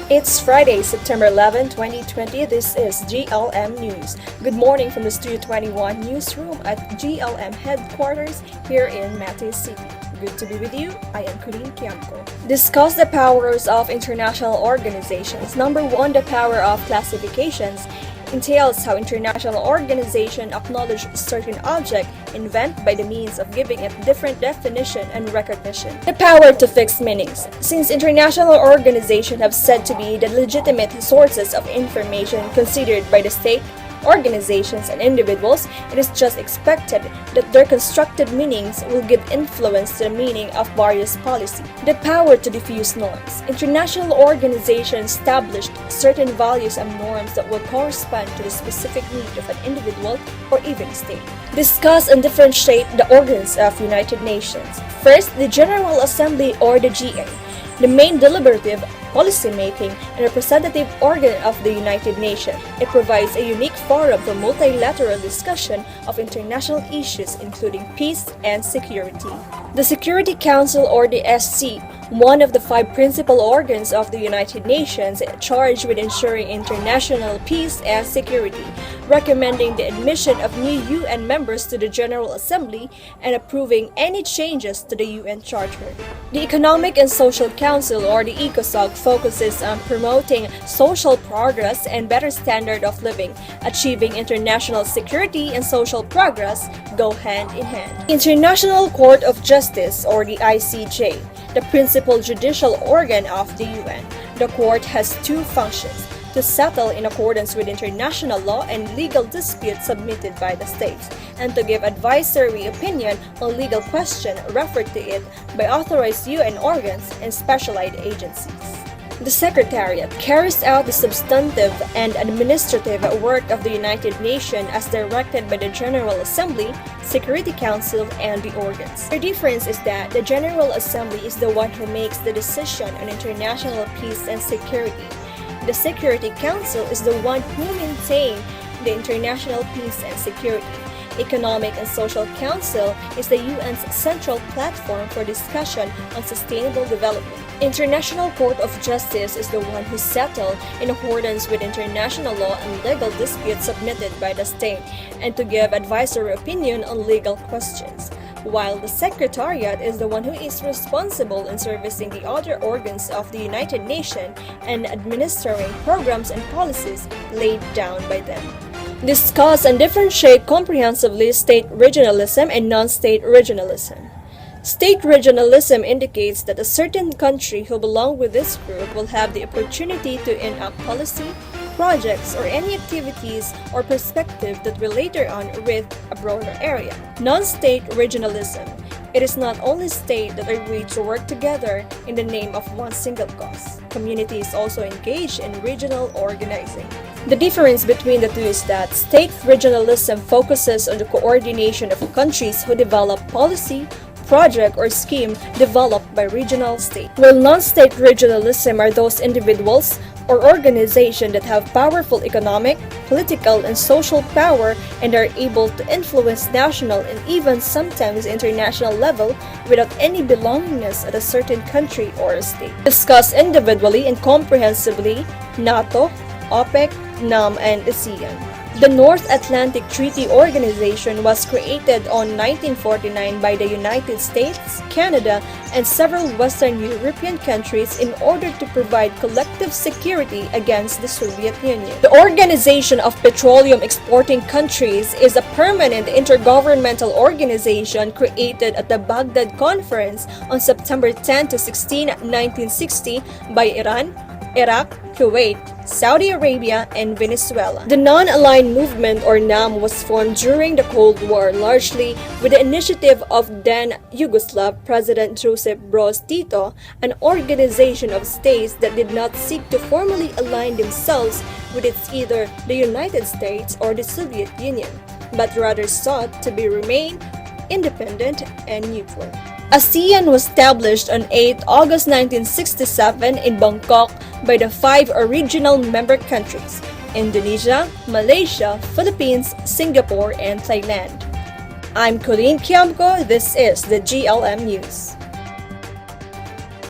It's Friday, September 11, 2020. This is GLM News. Good morning from the Studio 21 newsroom at GLM headquarters here in Matay City. Good to be with you. I am Coolen Quiamco. Discuss the powers of international organizations. Number 1, the power of classifications entails how international organizations acknowledge certain object invent by the means of giving it different definition and recognition. The power to fix meanings. Since international organizations have said to be the legitimate sources of information considered by the state, organizations, and individuals, it is just expected that their constructed meanings will give influence to the meaning of various policy. The power to diffuse norms. International organizations established certain values and norms that will correspond to the specific need of an individual or even a state. Discuss and differentiate the organs of United Nations. First, the General Assembly or the GA, the main deliberative, policy-making, and representative organ of the United Nations. It provides a unique forum for multilateral discussion of international issues including peace and security. The Security Council or the SC, one of the 5 principal organs of the United Nations charged with ensuring international peace and security, recommending the admission of new UN members to the General Assembly and approving any changes to the UN Charter. The Economic and Social Council or the ECOSOC focuses on promoting social progress and better standard of living. Achieving international security and social progress go hand in hand. International Court of Justice or the ICJ, the principal judicial organ of the UN. The court has 2 functions: to settle in accordance with international law and legal disputes submitted by the states, and to give advisory opinion on legal question referred to it by authorized UN organs and specialized agencies. The Secretariat carries out the substantive and administrative work of the United Nations as directed by the General Assembly, Security Council, and the organs. The difference is that the General Assembly is the one who makes the decision on international peace and security. The Security Council is the one who maintains the international peace and security. Economic and Social Council is the UN's central platform for discussion on sustainable development. International Court of Justice is the one who settles in accordance with international law and legal disputes submitted by the state and to give advisory opinion on legal questions, while the Secretariat is the one who is responsible in servicing the other organs of the United Nations and administering programs and policies laid down by them. Discuss and differentiate comprehensively state regionalism and non-state regionalism. State regionalism indicates that a certain country who belong with this group will have the opportunity to enact policy, projects, or any activities or perspective that will later on reach a broader area. Non-state regionalism. It is not only states that agree to work together in the name of one single cause. Communities also engage in regional organizing. The difference between the two is that state regionalism focuses on the coordination of countries who develop policy, project, or scheme developed by regional state, while non-state regionalism are those individuals or organizations that have powerful economic, political, and social power and are able to influence national and even sometimes international level without any belongingness at a certain country or a state. Discuss individually and comprehensively NATO, OPEC, NAM, and ASEAN. The North Atlantic Treaty Organization was created on 1949 by the United States, Canada, and several Western European countries in order to provide collective security against the Soviet Union. The Organization of Petroleum Exporting Countries is a permanent intergovernmental organization created at the Baghdad Conference on September 10 to 16, 1960 by Iran, Iraq, Kuwait, Saudi Arabia, and Venezuela. The Non-Aligned Movement or NAM was formed during the Cold War largely with the initiative of then Yugoslav President Josip Broz Tito, an organization of states that did not seek to formally align themselves with either the United States or the Soviet Union, but rather sought to remain independent and neutral. ASEAN was established on 8 August 1967 in Bangkok by the 5 original member countries: Indonesia, Malaysia, Philippines, Singapore, and Thailand. I'm Coolen Quiamco. This is the GLM News.